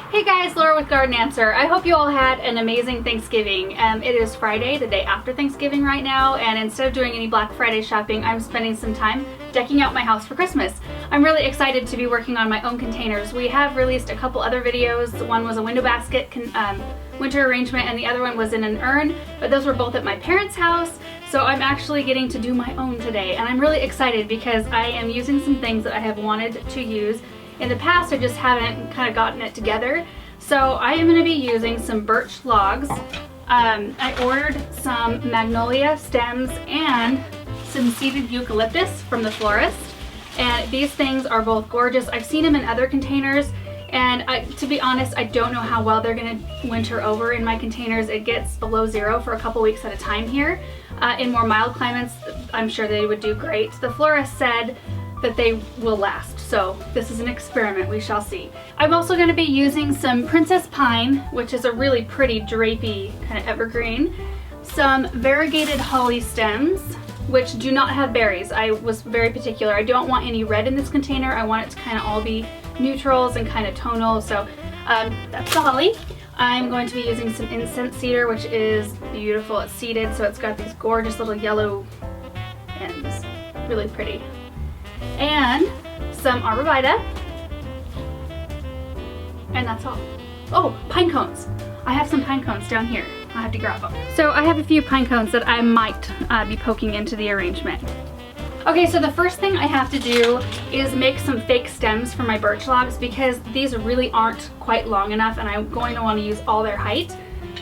Hey guys, Laura with Garden Answer. I hope you all had an amazing Thanksgiving. It is Friday, the day after Thanksgiving right now, and instead of doing any Black Friday shopping, I'm spending some time decking out my house for Christmas. I'm really excited to be working on my own containers. We have released a couple other videos. One was a window basket winter arrangement, and the other one was in an urn, but those were both at my parents' house, so I'm actually getting to do my own today, and I'm really excited because I am using some things that I have wanted to use. In the past, I just haven't kind of gotten it together. So I am going to be using some birch logs. I ordered some magnolia stems and some seeded eucalyptus from the florist. And these things are both gorgeous. I've seen them in other containers, and to be honest, I don't know how well they're going to winter over in my containers. It gets below zero for a couple weeks at a time here. In more mild climates, I'm sure they would do great. The florist said that they will last. So this is an experiment, we shall see. I'm also going to be using some princess pine, which is a really pretty drapey kind of evergreen, some variegated holly stems, which do not have berries. I was very particular. I don't want any red in this container. I want it to kind of all be neutrals and kind of tonal. So that's the holly. I'm going to be using some incense cedar, which is beautiful. It's seeded, so it's got these gorgeous little yellow ends. Really pretty. And some arborvitae, and that's all. Oh, pine cones. I have some pine cones down here. I'll have to grab them. So I have a few pine cones that I might be poking into the arrangement. Okay, so the first thing I have to do is make some fake stems for my birch logs because these really aren't quite long enough and I'm going to want to use all their height.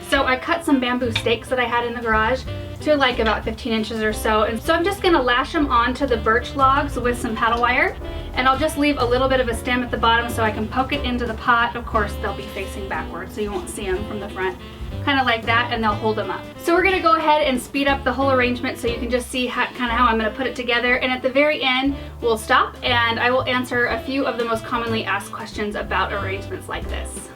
So I cut some bamboo stakes that I had in the garage to like about 15 inches or so. And so I'm just gonna lash them onto the birch logs with some paddle wire, and I'll just leave a little bit of a stem at the bottom so I can poke it into the pot. Of course, they'll be facing backwards so you won't see them from the front. Kind of like that, and they'll hold them up. So we're gonna go ahead and speed up the whole arrangement so you can just see kind of how I'm gonna put it together. And at the very end, we'll stop and I will answer a few of the most commonly asked questions about arrangements like this.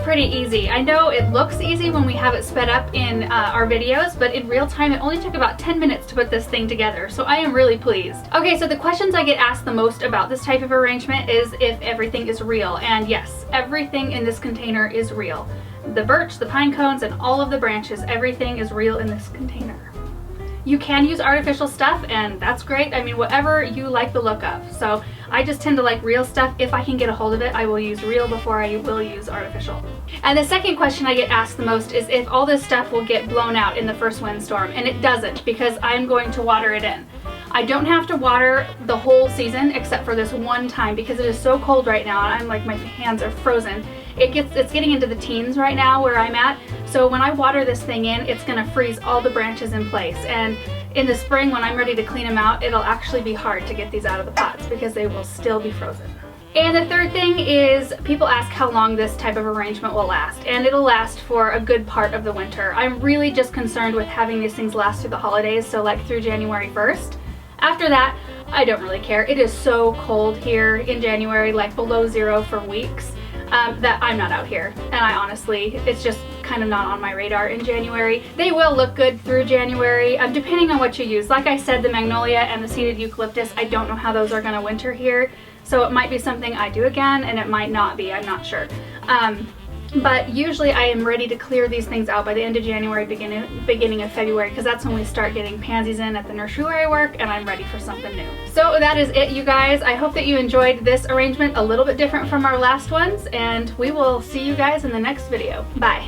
Pretty easy. I know it looks easy when we have it sped up in our videos, but in real time it only took about 10 minutes to put this thing together, so I am really pleased. Okay, so the questions I get asked the most about this type of arrangement is if everything is real, and yes, everything in this container is real. The birch, the pine cones, and all of the branches, everything is real in this container. You can use artificial stuff, and that's great. I mean, whatever you like the look of. So I just tend to like real stuff. If I can get a hold of it, I will use real before I will use artificial. And the second question I get asked the most is if all this stuff will get blown out in the first windstorm, and it doesn't because I'm going to water it in. I don't have to water the whole season except for this one time because it is so cold right now and I'm like, my hands are frozen. It's getting into the teens right now where I'm at, so when I water this thing in, it's gonna freeze all the branches in place, and in the spring when I'm ready to clean them out, it'll actually be hard to get these out of the pots because they will still be frozen. And the third thing is people ask how long this type of arrangement will last, and it'll last for a good part of the winter. I'm really just concerned with having these things last through the holidays, so like through January 1st. After that, I don't really care. It is so cold here in January, like below zero for weeks, that I'm not out here. And I honestly, it's just kind of not on my radar in January. They will look good through January, depending on what you use. Like I said, the magnolia and the seeded eucalyptus, I don't know how those are gonna winter here. So it might be something I do again, and it might not be, I'm not sure. But usually I am ready to clear these things out by the end of January, beginning of February, because that's when we start getting pansies in at the nursery where I work, and I'm ready for something new. So that is it, you guys. I hope that you enjoyed this arrangement, a little bit different from our last ones, and we will see you guys in the next video. Bye.